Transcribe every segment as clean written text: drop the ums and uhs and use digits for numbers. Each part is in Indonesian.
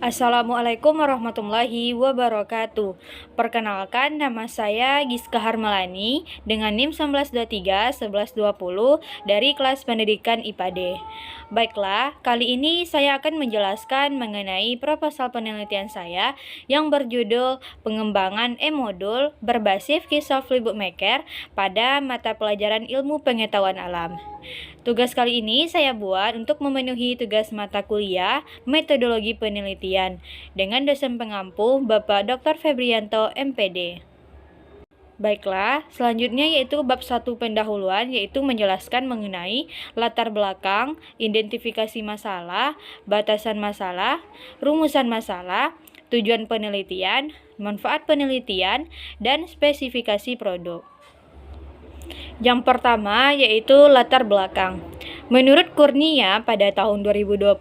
Assalamualaikum warahmatullahi wabarakatuh. Perkenalkan, nama saya Giska Harmelani dengan NIM 1923-1120 dari kelas pendidikan IPA D. Baiklah, kali ini saya akan menjelaskan mengenai proposal penelitian saya yang berjudul Pengembangan E-Modul berbasis Keysoftly Bookmaker pada mata pelajaran Ilmu Pengetahuan Alam. Tugas kali ini saya buat untuk memenuhi tugas mata kuliah Metodologi Penelitian dengan dosen pengampu Bapak Dr. Febrianto, MPD. Baiklah, selanjutnya yaitu bab 1 pendahuluan, yaitu menjelaskan mengenai latar belakang, identifikasi masalah, batasan masalah, rumusan masalah, tujuan penelitian, manfaat penelitian, dan spesifikasi produk. Yang pertama yaitu latar belakang. Menurut Kurnia, pada tahun 2020,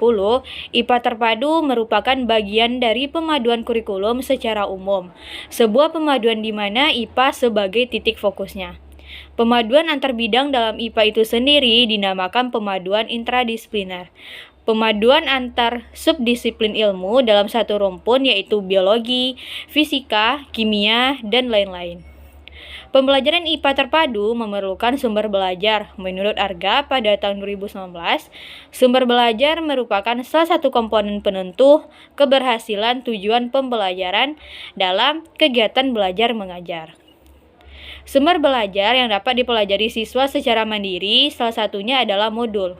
IPA Terpadu merupakan bagian dari pemaduan kurikulum secara umum, sebuah pemaduan di mana IPA sebagai titik fokusnya. Pemaduan antar bidang dalam IPA itu sendiri dinamakan pemaduan intradisipliner. Pemaduan antar subdisiplin ilmu dalam satu rumpun yaitu biologi, fisika, kimia, dan lain-lain. Pembelajaran IPA terpadu memerlukan sumber belajar. Menurut Arga pada tahun 2019, sumber belajar merupakan salah satu komponen penentu keberhasilan tujuan pembelajaran dalam kegiatan belajar mengajar. Sumber belajar yang dapat dipelajari siswa secara mandiri salah satunya adalah modul.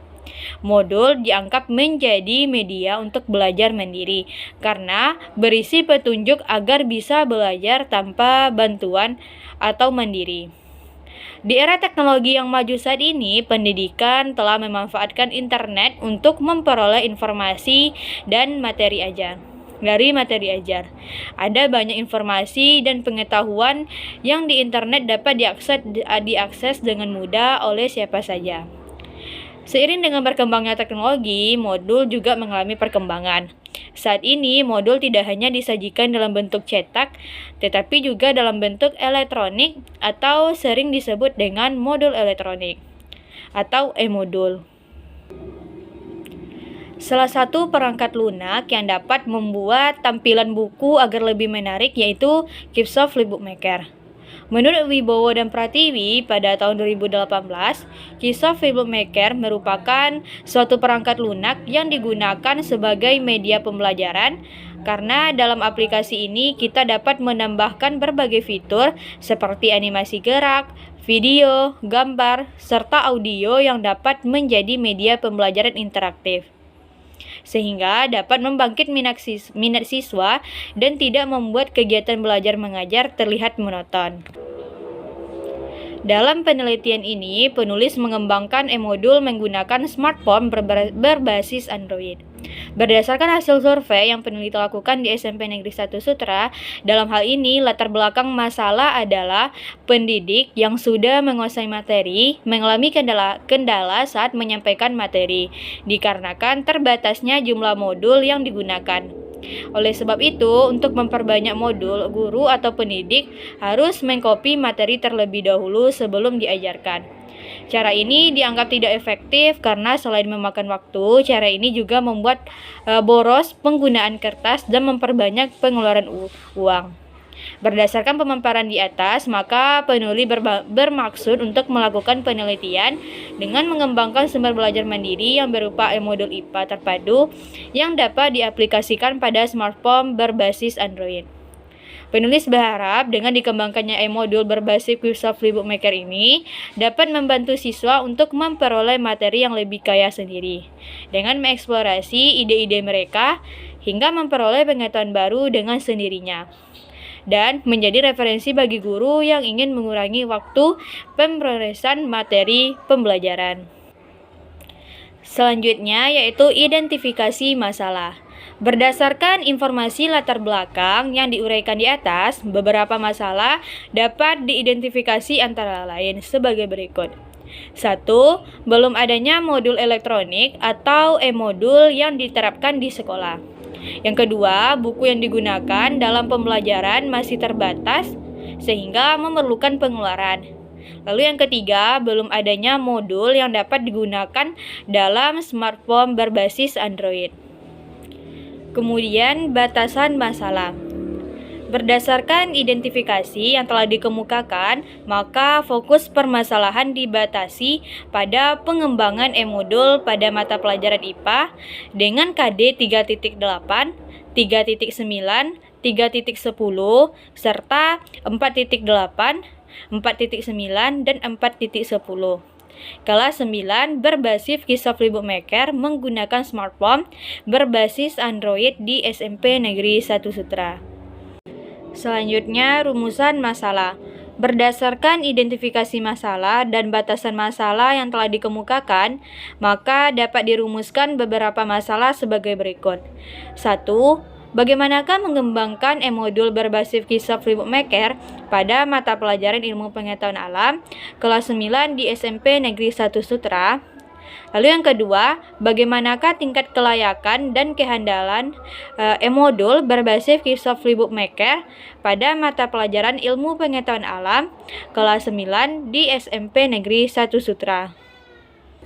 Modul dianggap menjadi media untuk belajar mandiri karena berisi petunjuk agar bisa belajar tanpa bantuan atau mandiri. Di era teknologi yang maju saat ini, pendidikan telah memanfaatkan internet untuk memperoleh informasi dan materi ajar. Dari materi ajar, ada banyak informasi dan pengetahuan yang di internet dapat diakses dengan mudah oleh siapa saja. Seiring dengan berkembangnya teknologi, modul juga mengalami perkembangan. Saat ini, modul tidak hanya disajikan dalam bentuk cetak, tetapi juga dalam bentuk elektronik atau sering disebut dengan modul elektronik atau e-modul. Salah satu perangkat lunak yang dapat membuat tampilan buku agar lebih menarik yaitu Keysoftly Bookmaker. Menurut Wibowo dan Pratiwi, pada tahun 2018, Keysoftly Bookmaker merupakan suatu perangkat lunak yang digunakan sebagai media pembelajaran karena dalam aplikasi ini kita dapat menambahkan berbagai fitur seperti animasi gerak, video, gambar, serta audio yang dapat menjadi media pembelajaran interaktif, sehingga dapat membangkit minat siswa dan tidak membuat kegiatan belajar mengajar terlihat monoton. Dalam penelitian ini, penulis mengembangkan e-modul menggunakan smartphone berbasis Android. Berdasarkan hasil survei yang peneliti lakukan di SMP Negeri 1 Sutra, dalam hal ini latar belakang masalah adalah pendidik yang sudah menguasai materi mengalami kendala saat menyampaikan materi, dikarenakan terbatasnya jumlah modul yang digunakan. Oleh sebab itu, untuk memperbanyak modul, guru atau pendidik harus mengcopy materi terlebih dahulu sebelum diajarkan. Cara ini dianggap tidak efektif karena selain memakan waktu, cara ini juga membuat boros penggunaan kertas dan memperbanyak pengeluaran uang. Berdasarkan pemaparan di atas, maka penulis bermaksud untuk melakukan penelitian dengan mengembangkan sumber belajar mandiri yang berupa e-modul IPA terpadu yang dapat diaplikasikan pada smartphone berbasis Android. Penulis berharap dengan dikembangkannya e-modul berbasis Keysoftly Bookmaker ini dapat membantu siswa untuk memperoleh materi yang lebih kaya sendiri, dengan mengeksplorasi ide-ide mereka hingga memperoleh pengetahuan baru dengan sendirinya, dan menjadi referensi bagi guru yang ingin mengurangi waktu pemrosesan materi pembelajaran. Selanjutnya yaitu identifikasi masalah. Berdasarkan informasi latar belakang yang diuraikan di atas, beberapa masalah dapat diidentifikasi antara lain sebagai berikut. 1. Belum adanya modul elektronik atau e-modul yang diterapkan di sekolah. Yang kedua, buku yang digunakan dalam pembelajaran masih terbatas sehingga memerlukan pengeluaran. Lalu yang ketiga, belum adanya modul yang dapat digunakan dalam smartphone berbasis Android. Kemudian batasan masalah. Berdasarkan identifikasi yang telah dikemukakan, maka fokus permasalahan dibatasi pada pengembangan e-modul pada mata pelajaran IPA dengan KD 3.8, 3.9, 3.10, serta 4.8, 4.9, dan 4.10. Kelas 9 berbasis Keysoft Bookmaker menggunakan smartphone berbasis Android di SMP Negeri 1 Sutra. Selanjutnya, rumusan masalah. Berdasarkan identifikasi masalah dan batasan masalah yang telah dikemukakan, maka dapat dirumuskan beberapa masalah sebagai berikut. 1. Bagaimanakah mengembangkan e-modul berbasis Keysoft Bookmaker pada mata pelajaran Ilmu Pengetahuan Alam kelas 9 di SMP Negeri 1 Sutra? Lalu yang kedua, bagaimanakah tingkat kelayakan dan kehandalan e-modul berbasis Keysoft Bookmaker pada mata pelajaran Ilmu Pengetahuan Alam kelas 9 di SMP Negeri 1 Sutra?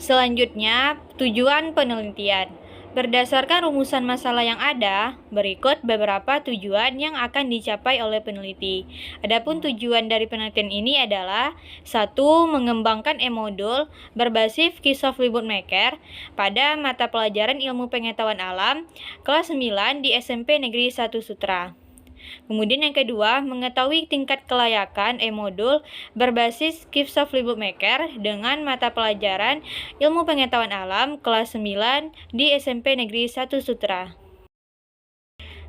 Selanjutnya, tujuan penelitian. Berdasarkan rumusan masalah yang ada, berikut beberapa tujuan yang akan dicapai oleh peneliti. Adapun tujuan dari penelitian ini adalah 1. Mengembangkan e-modul berbasis Keysoft Bookmaker pada mata pelajaran Ilmu Pengetahuan Alam kelas 9 di SMP Negeri 1 Sutra. Kemudian yang kedua, mengetahui tingkat kelayakan e-modul berbasis Keysoft Bookmaker dengan mata pelajaran Ilmu Pengetahuan Alam kelas 9 di SMP Negeri 1 Sutra.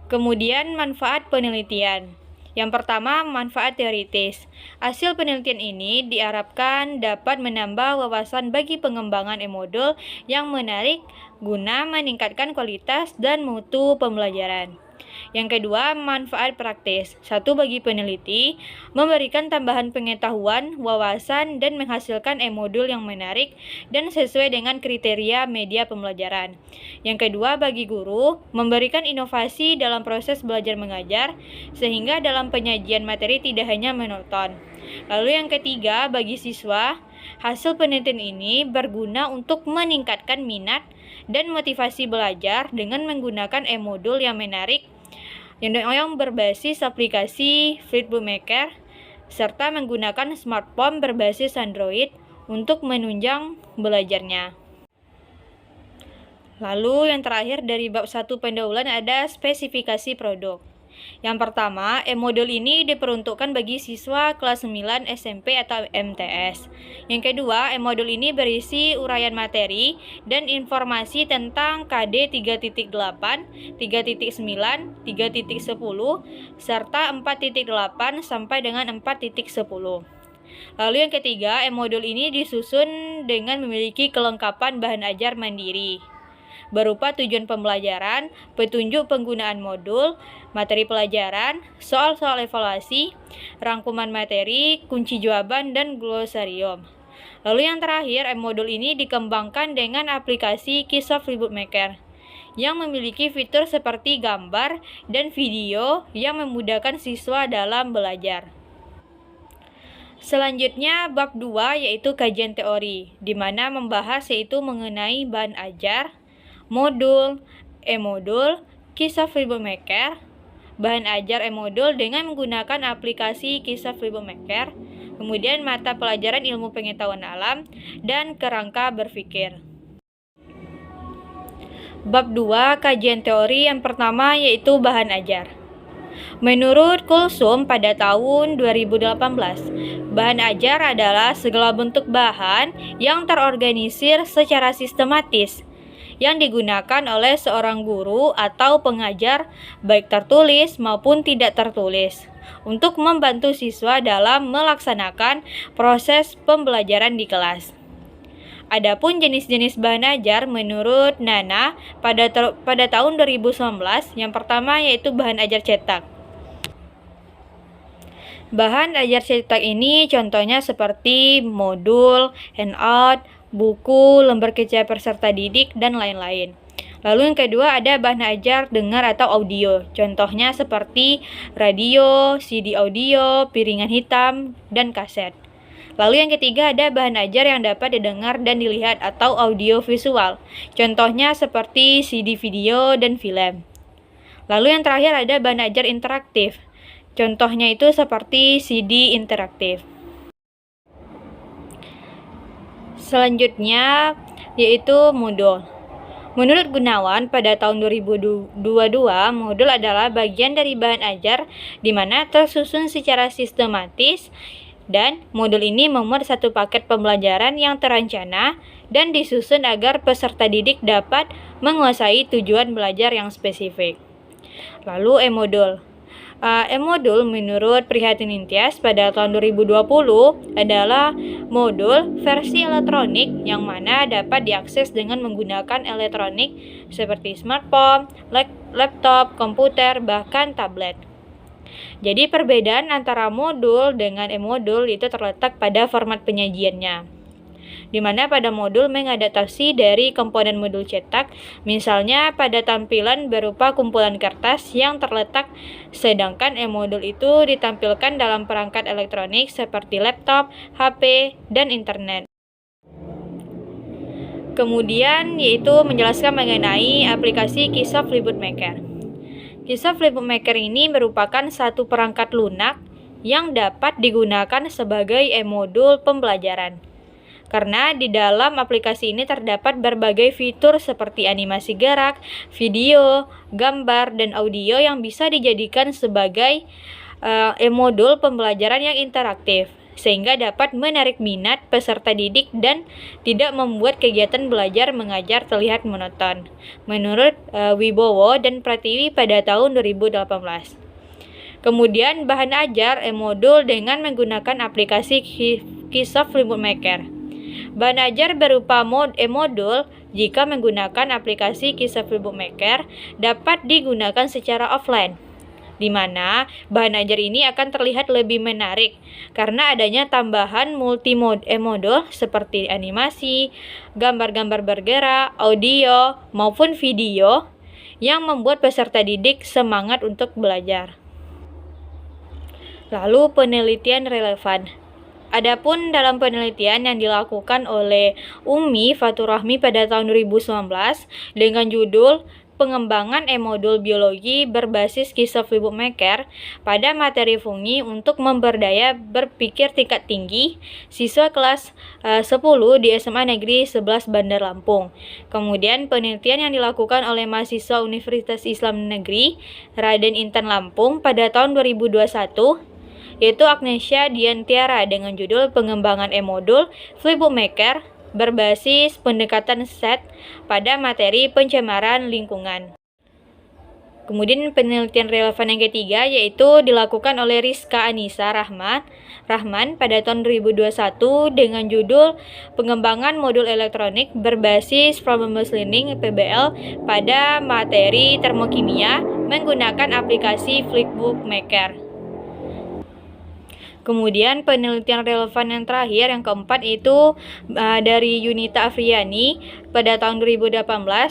Kemudian manfaat penelitian. Yang pertama, manfaat teoritis. Hasil penelitian ini diharapkan dapat menambah wawasan bagi pengembangan e-modul yang menarik guna meningkatkan kualitas dan mutu pembelajaran. Yang kedua, manfaat praktis. 1. Bagi peneliti, memberikan tambahan pengetahuan, wawasan, dan menghasilkan e-modul yang menarik dan sesuai dengan kriteria media pembelajaran. Yang kedua, bagi guru, memberikan inovasi dalam proses belajar mengajar, sehingga dalam penyajian materi tidak hanya monoton. Lalu yang ketiga, bagi siswa, hasil penelitian ini berguna untuk meningkatkan minat dan motivasi belajar dengan menggunakan e-modul yang menarik yang berbasis aplikasi Bookmaker serta menggunakan smartphone berbasis Android untuk menunjang belajarnya. Lalu yang terakhir dari bab 1 pendahuluan ada spesifikasi produk. Yang pertama, e-modul ini diperuntukkan bagi siswa kelas 9 SMP atau MTS. Yang kedua, e-modul ini berisi uraian materi dan informasi tentang KD 3.8, 3.9, 3.10, serta 4.8 sampai dengan 4.10. Lalu yang ketiga, e-modul ini disusun dengan memiliki kelengkapan bahan ajar mandiri berupa tujuan pembelajaran, petunjuk penggunaan modul, materi pelajaran, soal-soal evaluasi, rangkuman materi, kunci jawaban, dan glosarium. Lalu yang terakhir, e-modul ini dikembangkan dengan aplikasi Keysoft Bookmaker yang memiliki fitur seperti gambar dan video yang memudahkan siswa dalam belajar. Selanjutnya bab 2 yaitu kajian teori, di mana membahas yaitu mengenai bahan ajar, modul, e-modul, Keysoft Bookmaker, bahan ajar e-modul dengan menggunakan aplikasi Keysoft Bookmaker, kemudian mata pelajaran Ilmu Pengetahuan Alam, dan kerangka berpikir. Bab 2 kajian teori yang pertama yaitu bahan ajar. Menurut Kulsum pada tahun 2018, bahan ajar adalah segala bentuk bahan yang terorganisir secara sistematis yang digunakan oleh seorang guru atau pengajar baik tertulis maupun tidak tertulis untuk membantu siswa dalam melaksanakan proses pembelajaran di kelas. Adapun jenis-jenis bahan ajar menurut Nana pada tahun 2019, yang pertama yaitu bahan ajar cetak. Bahan ajar cetak ini contohnya seperti modul, handout, buku, lembar kerja peserta didik, dan lain-lain. Lalu yang kedua ada bahan ajar dengar atau audio. Contohnya seperti radio, CD audio, piringan hitam, dan kaset. Lalu yang ketiga ada bahan ajar yang dapat didengar dan dilihat atau audio visual. Contohnya seperti CD video dan film. Lalu yang terakhir ada bahan ajar interaktif. Contohnya itu seperti CD interaktif. Selanjutnya yaitu modul. Menurut Gunawan, pada tahun 2022, modul adalah bagian dari bahan ajar di mana tersusun secara sistematis, dan modul ini memuat satu paket pembelajaran yang terencana dan disusun agar peserta didik dapat menguasai tujuan belajar yang spesifik. Lalu e-modul. E-modul menurut Prihatin Intias pada tahun 2020 adalah modul versi elektronik yang mana dapat diakses dengan menggunakan elektronik seperti smartphone, laptop, komputer, bahkan tablet. Jadi perbedaan antara modul dengan e-modul itu terletak pada format penyajiannya, di mana pada modul mengadaptasi dari komponen modul cetak, misalnya pada tampilan berupa kumpulan kertas yang terletak, sedangkan e-modul itu ditampilkan dalam perangkat elektronik seperti laptop, HP, dan internet. Kemudian yaitu menjelaskan mengenai aplikasi Keysoft Flipboard Maker. Keysoft Flipboard Maker ini merupakan satu perangkat lunak yang dapat digunakan sebagai e-modul pembelajaran. Karena di dalam aplikasi ini terdapat berbagai fitur seperti animasi gerak, video, gambar, dan audio yang bisa dijadikan sebagai e-modul pembelajaran yang interaktif, sehingga dapat menarik minat peserta didik dan tidak membuat kegiatan belajar mengajar terlihat monoton, menurut Wibowo dan Pratiwi pada tahun 2018. Kemudian bahan ajar e-modul dengan menggunakan aplikasi Keysoft Flipboard Maker. Bahan ajar berupa e-modul jika menggunakan aplikasi Keysoft Flipboard Maker dapat digunakan secara offline, di mana bahan ajar ini akan terlihat lebih menarik karena adanya tambahan multi-mode e-modul seperti animasi, gambar-gambar bergerak, audio, maupun video yang membuat peserta didik semangat untuk belajar. Lalu penelitian relevan. Adapun dalam penelitian yang dilakukan oleh Ummi Fatur Rahmi pada tahun 2019 dengan judul Pengembangan e-modul biologi berbasis Keysoft Flipboard Maker pada materi fungi untuk memberdaya berpikir tingkat tinggi siswa kelas 10 di SMA Negeri 11 Bandar Lampung. Kemudian penelitian yang dilakukan oleh mahasiswa Universitas Islam Negeri Raden Intan Lampung pada tahun 2021 yaitu Agnesia Diantiara dengan judul Pengembangan e-modul Flipboard Maker berbasis pendekatan set pada materi pencemaran lingkungan. Kemudian penelitian relevan yang ketiga yaitu dilakukan oleh Rizka Anissa Rahman pada tahun 2021 dengan judul Pengembangan modul elektronik berbasis Problem-Based Learning (PBL) pada materi termokimia menggunakan aplikasi Flipboard Maker. Kemudian penelitian relevan yang terakhir, yang keempat, itu dari Yunita Afriani pada tahun 2018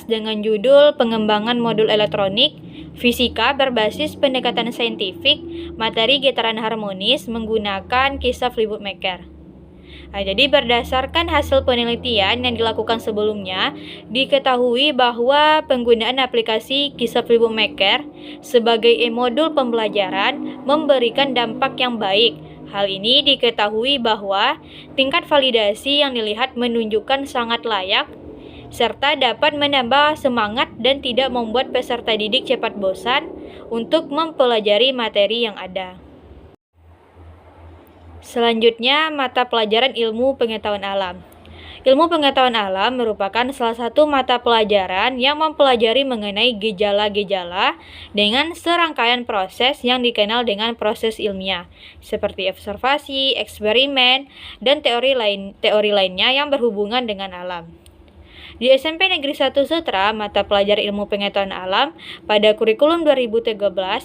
dengan judul Pengembangan Modul Elektronik Fisika berbasis pendekatan saintifik materi getaran harmonis menggunakan Keysoft Flipboard Maker. Jadi berdasarkan hasil penelitian yang dilakukan sebelumnya, diketahui bahwa penggunaan aplikasi Keysoft Flipboard Maker sebagai e-modul pembelajaran memberikan dampak yang baik. Hal ini diketahui bahwa tingkat validasi yang dilihat menunjukkan sangat layak, serta dapat menambah semangat dan tidak membuat peserta didik cepat bosan untuk mempelajari materi yang ada. Selanjutnya, mata pelajaran ilmu pengetahuan alam. Ilmu pengetahuan alam merupakan salah satu mata pelajaran yang mempelajari mengenai gejala-gejala dengan serangkaian proses yang dikenal dengan proses ilmiah, seperti observasi, eksperimen, dan teori lainnya yang berhubungan dengan alam. Di SMP Negeri 1 Sutra, mata pelajaran ilmu pengetahuan alam pada kurikulum 2013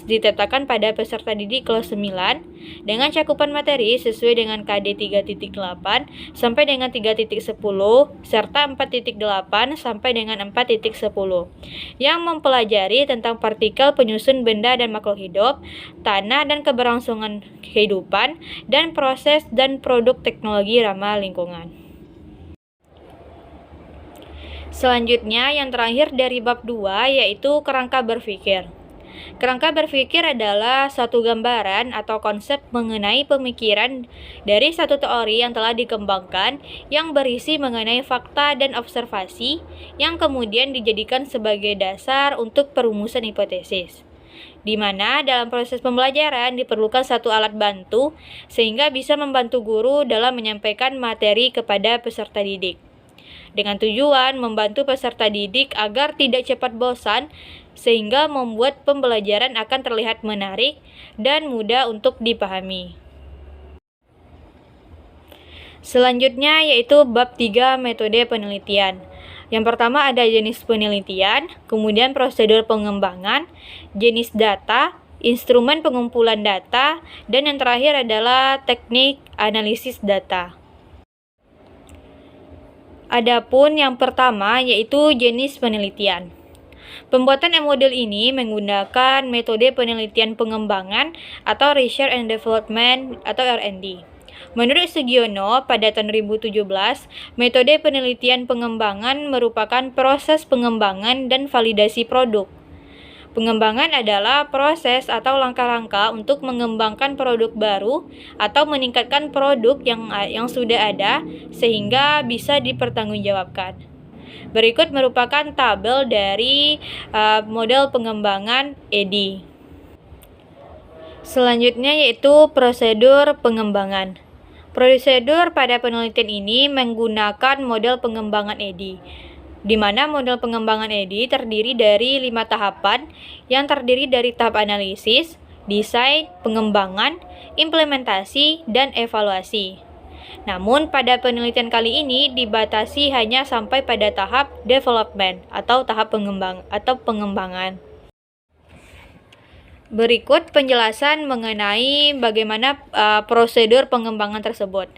ditetapkan pada peserta didik kelas 9 dengan cakupan materi sesuai dengan KD 3.8 sampai dengan 3.10 serta 4.8 sampai dengan 4.10 yang mempelajari tentang partikel penyusun benda dan makhluk hidup, tanah dan keberlangsungan kehidupan, dan proses dan produk teknologi ramah lingkungan. Selanjutnya, yang terakhir dari bab 2 yaitu kerangka berpikir. Kerangka berpikir adalah suatu gambaran atau konsep mengenai pemikiran dari satu teori yang telah dikembangkan yang berisi mengenai fakta dan observasi yang kemudian dijadikan sebagai dasar untuk perumusan hipotesis. Di mana dalam proses pembelajaran diperlukan satu alat bantu sehingga bisa membantu guru dalam menyampaikan materi kepada peserta didik. Dengan tujuan membantu peserta didik agar tidak cepat bosan sehingga membuat pembelajaran akan terlihat menarik dan mudah untuk dipahami. Selanjutnya yaitu bab 3 metode penelitian. Yang pertama ada jenis penelitian, kemudian prosedur pengembangan, jenis data, instrumen pengumpulan data, dan yang terakhir adalah teknik analisis data. Adapun yang pertama yaitu jenis penelitian. Pembuatan e-model ini menggunakan metode penelitian pengembangan atau Research and Development atau R&D. Menurut Sugiono, pada tahun 2017, metode penelitian pengembangan merupakan proses pengembangan dan validasi produk. Pengembangan adalah proses atau langkah-langkah untuk mengembangkan produk baru atau meningkatkan produk yang sudah ada sehingga bisa dipertanggungjawabkan. Berikut merupakan tabel dari model pengembangan EDI. Selanjutnya yaitu prosedur pengembangan. Prosedur pada penelitian ini menggunakan model pengembangan EDI, di mana model pengembangan EDI terdiri dari 5 tahapan yang terdiri dari tahap analisis, desain, pengembangan, implementasi, dan evaluasi. Namun pada penelitian kali ini dibatasi hanya sampai pada tahap development atau tahap pengembangan. Berikut penjelasan mengenai bagaimana prosedur pengembangan tersebut.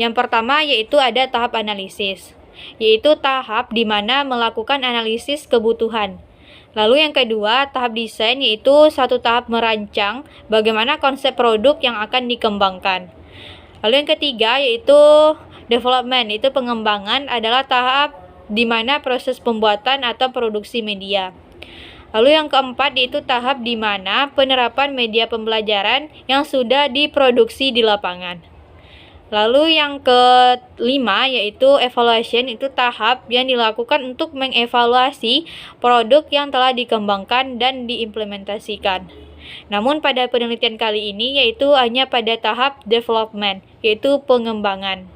Yang pertama yaitu ada tahap analisis, yaitu tahap di mana melakukan analisis kebutuhan. Lalu yang kedua, tahap desain, yaitu satu tahap merancang bagaimana konsep produk yang akan dikembangkan. Lalu yang ketiga yaitu development, itu pengembangan adalah tahap di mana proses pembuatan atau produksi media. Lalu yang keempat yaitu tahap di mana penerapan media pembelajaran yang sudah diproduksi di lapangan. Lalu yang kelima yaitu evaluation, itu tahap yang dilakukan untuk mengevaluasi produk yang telah dikembangkan dan diimplementasikan. Namun pada penelitian kali ini yaitu hanya pada tahap development, yaitu pengembangan.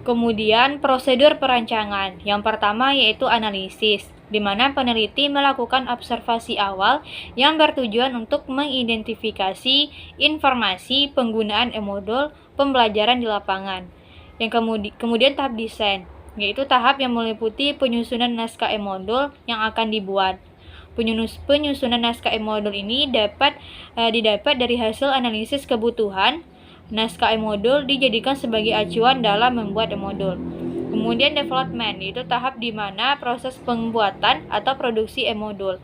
Kemudian prosedur perancangan. Yang pertama yaitu analisis, di mana peneliti melakukan observasi awal yang bertujuan untuk mengidentifikasi informasi penggunaan e-modul pembelajaran di lapangan. Yang kemudian tahap desain, yaitu tahap yang meliputi penyusunan naskah e-modul yang akan dibuat. Penyusunan naskah e-modul ini didapat dari hasil analisis kebutuhan. Naskah e-modul dijadikan sebagai acuan dalam membuat e-modul. Kemudian development, yaitu tahap di mana proses pembuatan atau produksi e-modul.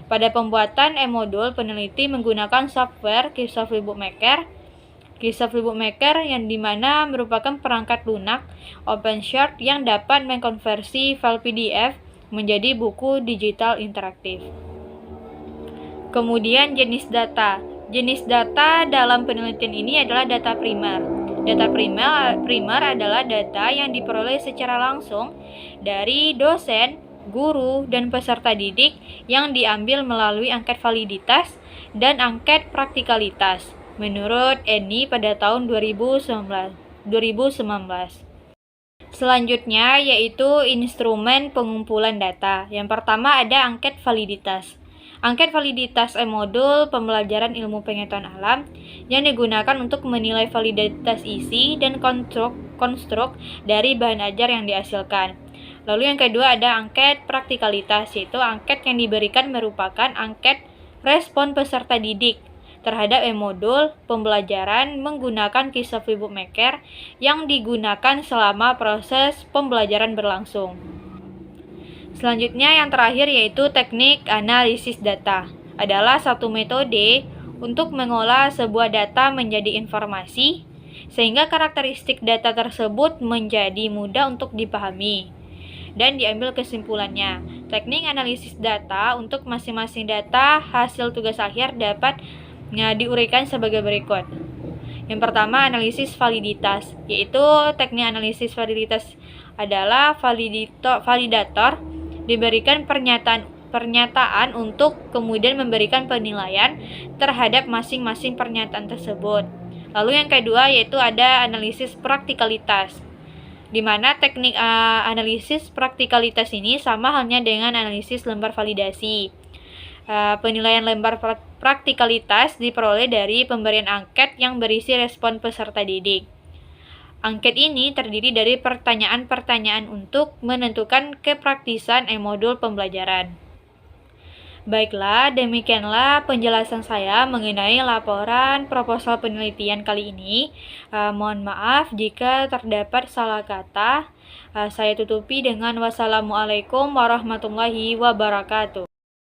Pada pembuatan e-modul, peneliti menggunakan software Keysoft Bookmaker. Keysoft Bookmaker yang dimana merupakan perangkat lunak open source yang dapat mengkonversi file PDF menjadi buku digital interaktif. Kemudian jenis data. Jenis data dalam penelitian ini adalah data primer. Data primer adalah data yang diperoleh secara langsung dari dosen, guru, dan peserta didik yang diambil melalui angket validitas dan angket praktikalitas menurut ENI pada tahun 2019. Selanjutnya yaitu instrumen pengumpulan data. Yang pertama ada angket validitas. Angket validitas e-modul pembelajaran ilmu pengetahuan alam yang digunakan untuk menilai validitas isi dan konstruk dari bahan ajar yang dihasilkan. Lalu yang kedua ada angket praktikalitas, yaitu angket yang diberikan merupakan angket respon peserta didik terhadap e-modul pembelajaran menggunakan Keysoft Bookmaker yang digunakan selama proses pembelajaran berlangsung. Selanjutnya yang terakhir yaitu teknik analisis data. Adalah satu metode untuk mengolah sebuah data menjadi informasi sehingga karakteristik data tersebut menjadi mudah untuk dipahami dan diambil kesimpulannya. Teknik analisis data untuk masing-masing data hasil tugas akhir dapat diuraikan sebagai berikut. Yang pertama, analisis validitas, yaitu teknik analisis validitas adalah validator diberikan pernyataan untuk kemudian memberikan penilaian terhadap masing-masing pernyataan tersebut. Lalu yang kedua yaitu ada analisis praktikalitas, di mana teknik analisis praktikalitas ini sama halnya dengan analisis lembar validasi. Penilaian lembar praktikalitas diperoleh dari pemberian angket yang berisi respon peserta didik. Angket ini terdiri dari pertanyaan-pertanyaan untuk menentukan kepraktisan modul pembelajaran. Baiklah, demikianlah penjelasan saya mengenai laporan proposal penelitian kali ini. Mohon maaf jika terdapat salah kata. Saya tutupi dengan wassalamualaikum warahmatullahi wabarakatuh.